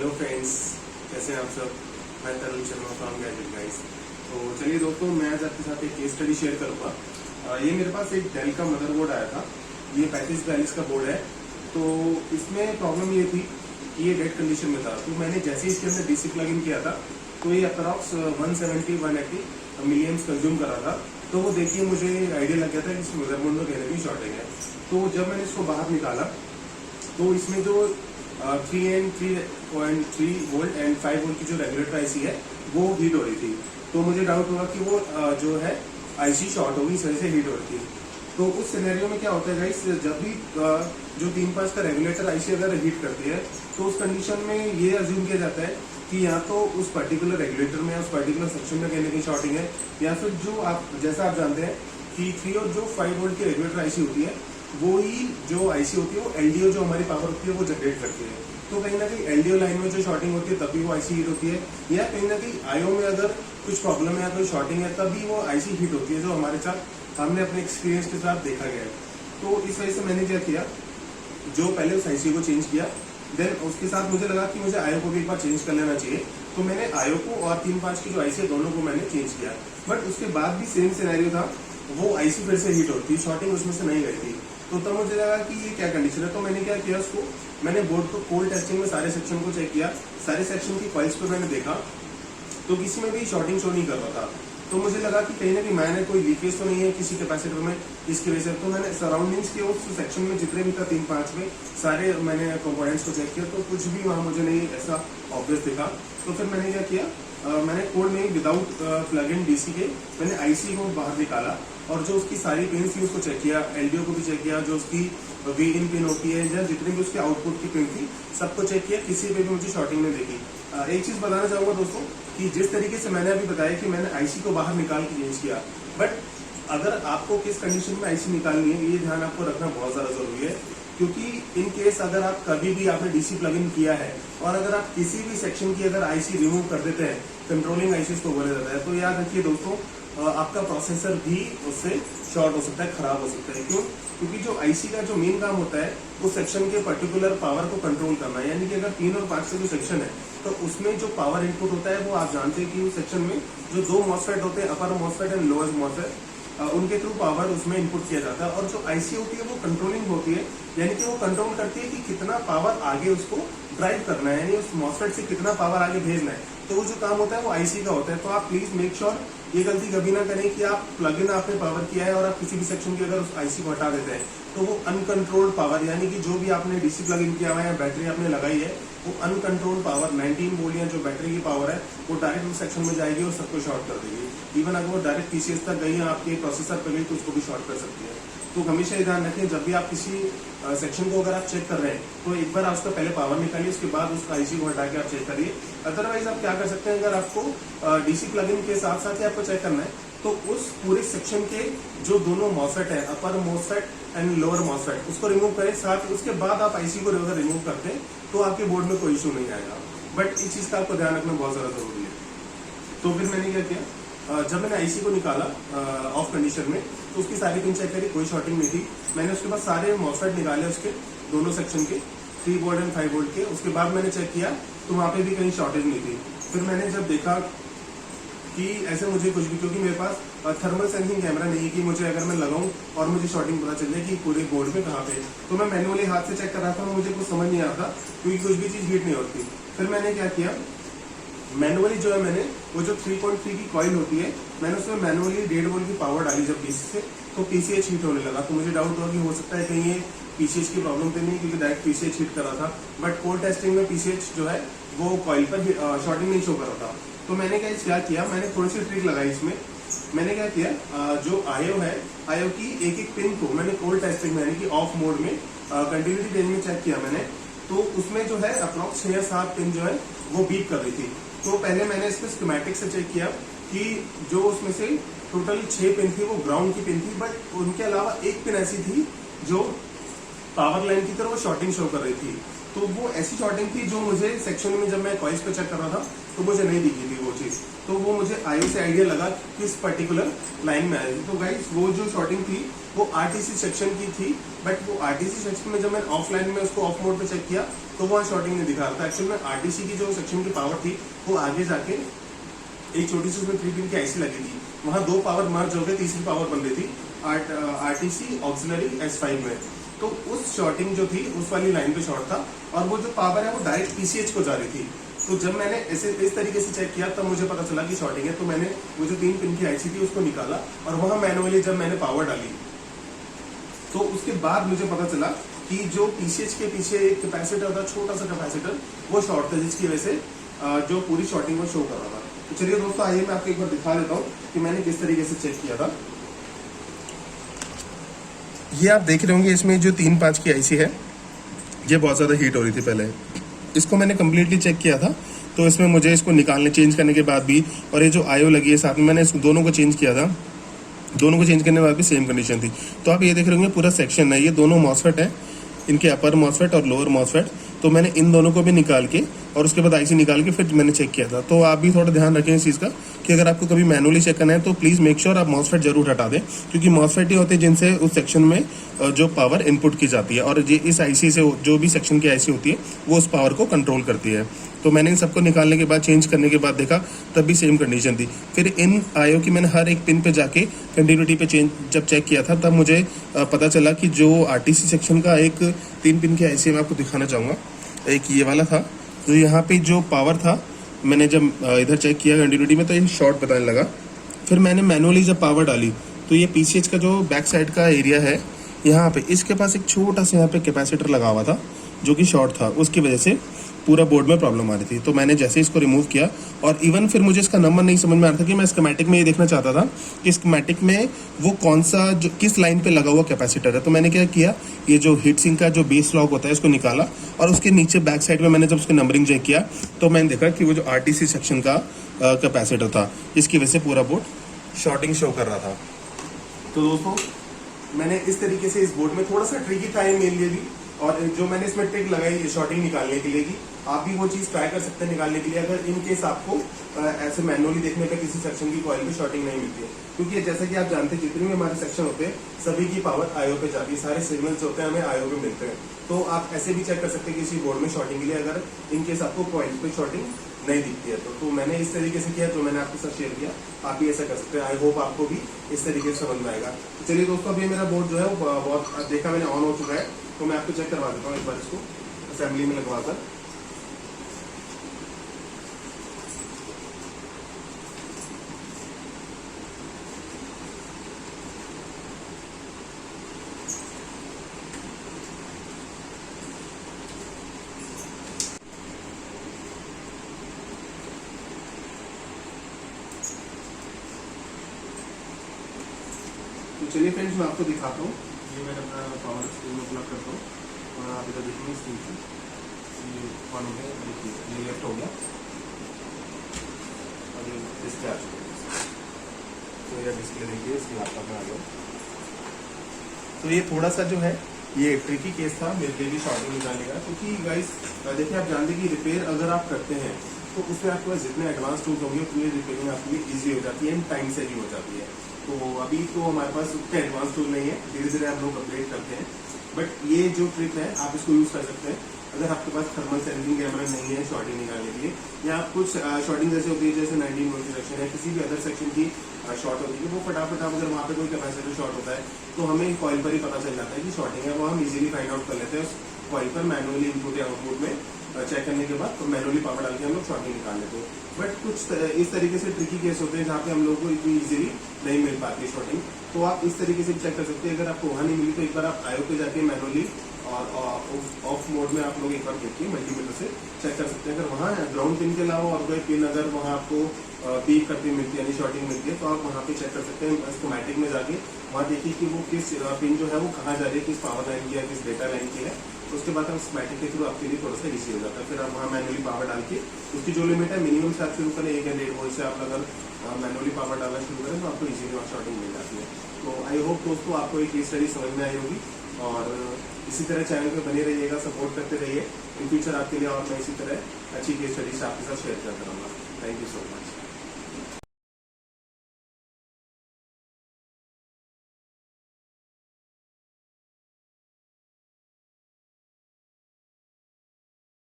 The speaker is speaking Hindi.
हेलो फ्रेंड्स, कैसे हैं आप सब। मैं तरुण शर्मा फ्रॉम गैजेट गाइस। तो चलिए दोस्तों, मैं आज आपके साथ एक केस स्टडी शेयर करूंगा। ये मेरे पास एक डेल का मदरबोर्ड आया था। ये 3542 का बोर्ड है। तो इसमें प्रॉब्लम ये थी कि ये डेड कंडीशन में था। तो मैंने जैसे ही इसके अंदर डीसी प्लग इन किया था तो ये अप्रॉक्स 170-180 मिलियम्स कंज्यूम कर रहा था। तो वो देखिए मुझे आइडिया लग गया था कि इस मदरबोर्ड में कहीं ना कहीं शॉर्टिंग है। तो जब मैंने इसको बाहर निकाला तो इसमें जो 3 एंड 3.3 वोल्ट एंड 5 वोल्ट की जो रेगुलेटर आईसी है वो हीट हो रही थी। तो मुझे डाउट हुआ कि वो जो है आईसी शॉर्ट होगी, इस वजह से हीट हो रही थी। तो उस सिनेरियो में क्या होता है गाइस, जब भी जो 3.5 का रेगुलेटर आईसी अगर हीट करती है तो उस कंडीशन में ये अज्यूम किया जाता है कि या तो उस पर्टिकुलर रेगुलेटर में, उस पर्टिकुलर सेक्शन में कहीं ना कहीं शॉर्टिंग है, या फिर जो आप जैसा आप जानते हैं कि 3 और जो 5 वोल्ट की रेगुलेटर आईसी होती है वो ही जो आईसी होती है वो एलडीओ जो हमारी पावर होती है वो जनरेट करती है। तो कहीं ना कहीं एलडीओ लाइन में जो शॉर्टिंग होती है तभी वो आईसी हीट होती है, या कहीं ना कहीं आईओ में अगर कुछ प्रॉब्लम है या कोई शॉर्टिंग है तभी वो आईसी हीट होती है, जो हमारे साथ हमने अपने एक्सपीरियंस के साथ देखा गया है। तो इस वजह से मैंने क्या किया, जो पहले उस आईसी को चेंज किया, देन उसके साथ मुझे लगा कि मुझे आईओ को भी एक बार चेंज कर लेना चाहिए। तो मैंने आईओ को और 3.5 की जो आईसी है दोनों को मैंने चेंज किया। बट उसके बाद भी सेम सिनेरियो था, वो आईसी फिर से हीट होती, शॉर्टिंग उसमें से नहीं गई थी। तो तब मुझे लगा कि ये क्या कंडीशन है। तो मैंने क्या किया, उसको मैंने बोर्ड को कोल्ड टेस्टिंग में सारे सेक्शन को चेक किया, सारे सेक्शन की कॉइल्स पे मैंने देखा तो किसी में भी शॉर्टिंग शो नहीं कर रहा था। तो मुझे लगा कि कहीं ना कहीं मैंने कोई लीकेज तो नहीं है किसी कैपेसिटर में, इसकी वजह से। तो मैंने सराउंडिंग्स के उस सेक्शन में जितने भी था 3.5 में सारे मैंने कंपोनेंट्स को चेक किया, तो कुछ भी वहां मुझे नहीं ऐसा ऑब्वियस दिखा। तो फिर मैंने क्या किया, मैंने कोड में विदाउट प्लग इन डीसी के मैंने आईसी को बाहर निकाला और जो उसकी सारी पिन थी उसको चेक किया, एलडीओ को भी चेक किया, जो उसकी वी इन पिन होती है या जितनी भी उसके आउटपुट की पिन थी सबको चेक किया, किसी पे भी मुझे शॉर्टिंग नहीं दिखी। एक चीज बताना चाहूंगा दोस्तों कि जिस तरीके से मैंने अभी बताया कि मैंने आईसी को बाहर निकाल के चेंज किया, बट अगर आपको किस कंडीशन में आईसी निकालनी है ये ध्यान आपको रखना बहुत ज्यादा जरूरी है। क्योंकि इन केस अगर आप कभी भी आपने डीसी प्लग इन किया है और अगर आप किसी भी सेक्शन की अगर आईसी रिमूव कर देते हैं, कंट्रोलिंग आईसी को बोला जाता है, तो याद रखिए दोस्तों आपका प्रोसेसर भी उससे शॉर्ट हो सकता है, खराब हो सकता है। क्यों? क्योंकि जो आईसी का जो मेन काम होता है वो सेक्शन के पर्टिकुलर पावर को कंट्रोल करना है। यानी कि अगर 3 और 5 का जो सेक्शन है तो उसमें जो पावर इनपुट होता है वो आप जानते हैं कि उस सेक्शन में जो 2 मॉसफेट होते हैं, अपर मॉसफेट एंड लोअर मॉसफेट, उनके थ्रू पावर उसमें इनपुट किया जाता है। और जो आईसी होती है वो कंट्रोलिंग होती है, यानी कि वो कंट्रोल करती है कि कितना पावर आगे उसको ड्राइव करना है, यानी उस मॉसफेट से कितना पावर आगे भेजना है। तो वो जो काम होता है वो आईसी का होता है। तो आप प्लीज मेक श्योर ये गलती कभी ना करें कि आप प्लग इन आपने पावर किया है और आप किसी भी सेक्शन की अगर उस आईसी को हटा देते हैं तो वो अनकंट्रोल्ड पावर, यानी कि जो भी आपने डीसी प्लग इन किया हुआ है, बैटरी आपने लगाई है, वो अनकंट्रोल्ड पावर 19 वोल्ट या जो बैटरी की पावर है वो डायरेक्ट उस सेक्शन में जाएगी और सबको शॉर्ट कर देगी। इवन अगर वो डायरेक्ट पीसीएस तक गई है, आपके प्रोसेसर पे गई, तो उसको भी शॉर्ट कर सकती है। तो हमेशा ये ध्यान रखें, जब भी आप किसी सेक्शन को अगर आप चेक कर रहे हैं तो एक बार उसका पहले पावर निकालिए, उसके बाद उसका आईसी को हटा के आप चेक करिए। अदरवाइज आप क्या कर सकते हैं, अगर आपको डीसी प्लग इन के साथ साथ ही आपको चेक करना है तो उस पूरे सेक्शन के जो दोनों मॉसफेट है, अपर मॉसफेट एंड लोअर मॉसफेट, उसको रिमूव करें साथ, उसके बाद आप आईसी को अगर रिमूव करते हैं तो आपके बोर्ड में कोई इशू नहीं आएगा। बट इस चीज का आपको ध्यान रखना बहुत ज्यादा जरूरी है। तो फिर मैंने क्या किया, जब मैंने आईसी को निकाला ऑफ कंडीशन में तो उसकी सारी पिन चेक करी, कोई शॉर्टिंग नहीं थी। मैंने उसके बाद सारे मॉसफेट निकाले उसके दोनों सेक्शन के, 3 वोल्ट एंड 5 वोल्ट के। उसके बाद मैंने चेक किया तो वहां पे भी कहीं शॉर्टेज नहीं थी। फिर मैंने जब देखा कि ऐसे मुझे कुछ भी, क्योंकि मेरे पास थर्मल सेंसिंग कैमरा नहीं है कि मुझे अगर मैं लगाऊं और मुझे शॉर्टिंग पता चल जाए कि पूरे बोर्ड में कहाँ पे, तो मैं मैनुअली हाथ से चेक कर रहा था, मुझे कुछ समझ नहीं आता क्योंकि कुछ भी चीज हीट नहीं होती। फिर मैंने क्या किया, मैनुअली जो है मैंने वो जो 3.3 की कॉइल होती है मैंने उसमें मैनुअली 1.5 वोल्ट की पावर डाली जब डीसी से, तो पीसीएच हीट होने लगा। तो मुझे डाउट हुआ कि हो सकता है कहीं ये पीसीएच की प्रॉब्लम तो नहीं, क्योंकि डायरेक्ट पीसीएच हीट कर रहा था। बट कोल्ड टेस्टिंग में पीसीएच जो है वो कॉइल पर शॉर्टिंग नहीं शो कर रहा था। तो मैंने क्या किया, मैंने थोड़ी सी ट्रिक लगाई इसमें। मैंने क्या किया, जो आईओ है, आईओ की एक एक पिन को मैंने कोल्ड टेस्टिंग में यानी कि ऑफ मोड में कंटिन्यूटी रेंज में चेक किया मैंने, तो उसमें जो है अप्रॉक्स 6 या 7 पिन जो है वो बीप कर रही थी। तो पहले मैंने इसको स्कीमेटिक से चेक किया कि जो उसमें से टोटल 6 पिन थी वो ग्राउंड की पिन थी, बट उनके अलावा एक पिन ऐसी थी जो पावर लाइन की तरह वो शॉर्टिंग शो कर रही थी। तो वो ऐसी शॉर्टिंग थी जो मुझे सेक्शन में जब मैं कॉइल्स पे चेक कर रहा था तो मुझे नहीं दिखी थी वो चीज। तो वो मुझे आईओ से आइडिया लगा किस पर्टिकुलर लाइन में आई थी। तो गाइस वो जो शॉर्टिंग थी वो आरटीसी सेक्शन की थी, बट वो आरटीसी सेक्शन में जब मैंने ऑफलाइन में उसको ऑफ मोड पे चेक किया तो वहाँ शॉर्टिंग नहीं दिखा रहा था। एक्चुअल में आरटीसी की जो सेक्शन की पावर थी वो आगे जाके एक छोटी सी उसमें 3 पिन की आईसी लगी थी, वहाँ 2 पावर मर्ज हो गए, तीसरी पावर बन रही थी आरटीसी ऑक्सिलरी S5 में। तो उस शॉर्टिंग जो थी उस वाली लाइन पे शॉर्ट था और वो जो पावर है वो डायरेक्ट पीसीएच को जा रही थी। तो जब मैंने ऐसे इस तरीके से चेक किया तब मुझे पता चला कि शॉर्टिंग है। तो मैंने वो जो 3 पिन की आईसी थी उसको निकाला और वहां मैनुअली जब मैंने पावर डाली तो उसके बाद मुझे पता चला कि जो पीसीएच के पीछे एक कैपेसिटर था, छोटा सा कैपेसिटर, वो शॉर्ट था, जिसकी वजह से जो पूरी शॉर्टिंग वो शो कर रहा था। तो चलिए दोस्तों, आइए मैं आपको एक बार दिखा देता हूँ कि मैंने किस तरीके से चेक किया था। ये आप देख रहे होंगे, इसमें जो 3-5 की आईसी है ये बहुत ज़्यादा हीट हो रही थी पहले। इसको मैंने कम्प्लीटली चेक किया था, तो इसमें मुझे इसको निकालने चेंज करने के बाद भी, और ये जो आईओ लगी है साथ में, मैंने दोनों को चेंज किया था। दोनों को चेंज करने के बाद भी सेम कंडीशन थी। तो आप ये देख रहे होंगे पूरा सेक्शन है, ये दोनों मॉसफेट है, इनके अपर मॉसफेट और लोअर मॉसफेट। तो मैंने इन दोनों को भी निकाल के और उसके बाद आईसी निकाल के फिर मैंने चेक किया था। तो आप भी थोड़ा ध्यान रखें इस चीज़ का कि अगर आपको कभी मैनुअली चेक करना है तो प्लीज़ मेक श्योर आप मॉसफेट जरूर हटा दें, क्योंकि मॉसफेट ही होते हैं जिनसे उस सेक्शन में जो पावर इनपुट की जाती है, और ये इस आईसी से जो भी सेक्शन की आईसी होती है वो उस पावर को कंट्रोल करती है। तो मैंने इन सबको निकालने के बाद, चेंज करने के बाद देखा तब भी सेम कंडीशन थी। फिर इन आईओ की मैंने हर एक पिन पे जाके कंटिन्यूटी पे जब चेक किया था तब मुझे पता चला कि जो आरटीसी सेक्शन का एक 3 पिन की आईसी मैं आपको दिखाना चाहूँगा, एक ये वाला था। तो यहाँ पे जो पावर था, मैंने जब इधर चेक किया कंटिन्यूटी में तो ये शॉर्ट बताने लगा। फिर मैंने मैनुअली जब पावर डाली तो ये पीसीएच का जो बैक साइड का एरिया है, यहाँ पे इसके पास एक छोटा सा यहाँ पे कैपेसिटर लगा हुआ था जो कि शॉर्ट था, उसकी वजह से पूरा बोर्ड में प्रॉब्लम आ रही थी। तो मैंने जैसे इसको रिमूव किया, और इवन फिर मुझे इसका नंबर नहीं समझ में आ रहा था कि मैं स्कीमेटिक में ये देखना चाहता था कि स्कीमेटिक में वो कौन सा, जो किस लाइन पे लगा हुआ कैपेसिटर है। तो मैंने क्या किया, ये जो हीट सिंक का जो बेस लॉक होता है इसको निकाला, और उसके नीचे बैक साइड में मैंने जब उसकी नंबरिंग चेक किया तो मैंने देखा कि वो जो आरटीसी सेक्शन का कैपेसिटर था, इसकी वजह से पूरा बोर्ड शॉर्टिंग शो कर रहा था। तो दोस्तों, मैंने इस तरीके से इस बोर्ड में, थोड़ा सा ट्रिकी था ये मेरे लिए भी, और जो मैंने इसमें ट्रिक लगाई शॉर्टिंग निकालने के लिए, आप भी वो चीज ट्राई कर सकते हैं निकालने के लिए, अगर इन केस आपको ऐसे मैनुअली देखने पे किसी सेक्शन की कॉइल पे शॉर्टिंग नहीं मिलती है। क्योंकि जैसा कि आप जानते हैं, जितने भी हमारे सेक्शन होते हैं सभी की पावर आईओ पे जाती है, सारे सिग्नल्स होते हैं हमें आईओ पे मिलते हैं। तो आप ऐसे भी चेक कर सकते हैं किसी बोर्ड में शॉर्टिंग के लिए, अगर इन केस आपको कॉइल पे शॉर्टिंग नहीं दिखती है तो मैंने इस तरीके से किया, जो मैंने आपके साथ शेयर किया, आप भी ऐसा कर सकते हैं। आई होप आपको भी इस तरीके से समझ में आएगा। तो चलिए दोस्तों, अभी मेरा बोर्ड जो है वो बहुत देखा मैंने ऑन हो चुका है, तो मैं आपको चेक करवा देता हूँ एक बार इसको असेंबली में लगवा कर। तो चलिए फ्रेंड्स, मैं आपको दिखाता हूँ। ये मैंने अपना पावर स्क्रीन में प्लग करता हूँ और आप इधर देखिए स्क्रीन से ये ऑन हो गया, देखिए ये लेफ्ट हो गया और ये डिस्प्ले आ चुका है। तो मेरा डिस्प्ले देखिए इसके लैपटॉप में आ गया। तो ये थोड़ा सा जो है ये ट्रिकी केस था मेरे लिए भी शॉर्टिंग निकालने का, क्योंकि गाइस देखिए, आप जानते हैं कि रिपेयर अगर आप करते हैं तो उसमें आपके पास जितने एडवांस टूल्स होंगे उतनी रिपेयरिंग आपके लिए ईजी हो जाती है एंड टाइम सेविंग हो जाती है। तो अभी तो हमारे पास उतने एडवांस टूल नहीं है, धीरे धीरे हम लोग अपग्रेड करते हैं, बट ये जो ट्रिक है आप इसको यूज कर सकते हैं। अगर आपके पास थर्मल सेंसिंग कैमरा नहीं है शॉर्टिंग निकालने के लिए, या आप कुछ शॉर्टिंग जैसे होती है, जैसे 19 वोल्ट सेक्शन है, किसी भी अदर सेक्शन की शॉर्ट होती है, वो फटाफट आप अगर वहाँ पे कोई कैपेसिटर शॉर्ट होता है तो हमें कॉइल पर ही पता चल जाता है कि शॉर्टिंग है, वो हम इजीली फाइंड आउट कर लेते हैं उस कॉइल पर मैनुअली इनपुट या आउटपुट में चेक करने के बाद, तो मैनुअली पावर डाल के हम लोग शॉर्टिंग निकाल लेते हैं। बट कुछ इस तरीके से ट्रिकी केस होते हैं जहाँ पे हम लोग को इतनी इजीली नहीं मिल पाती है शॉर्टिंग, तो आप इस तरीके से चेक कर सकते हैं। अगर आपको वहाँ नहीं मिली तो एक बार आप आईओ पे जाके मैनुअली और ऑफ मोड में आप लोग एक बार देखिए मल्टीमीटर से चेक कर सकते हैं। अगर वहाँ ग्राउंड पिन के अलावा और कोई पिन अगर वहाँ आपको पीक करती मिलती है यानी शॉर्टिंग मिलती है, तो आप वहाँ पे चेक कर सकते हैं स्कीमेटिक में जाके, वहाँ देखिए कि वो किस पिन जो है वो कहाँ जा रही है, किस पावर लाइन की है, किस डेटा लाइन की है। उसके बाद हम स्कीमेटिक के थ्रू आपके लिए थोड़ा सा इजी हो जाता है। फिर आप वहाँ मैनुअली पावर डाल के उसकी जो लिमिट है मिनिमम से आप शुरू करें 1 या 1.5 वोल्ट से, आप अगर मैनुअली पावर डालना शुरू करें तो आपको इजीली वहाँ शॉर्टिंग मिल जाती है। तो आई होप दोस्तों आपको एक केस स्टडी समझ में आई होगी, और इसी तरह चैनल पे बने रहिएगा, सपोर्ट करते रहिए। इन फ्यूचर आपके लिए और मैं इसी तरह अच्छी केस स्टडीज आपके साथ शेयर करता रहूँगा। Thank you so much.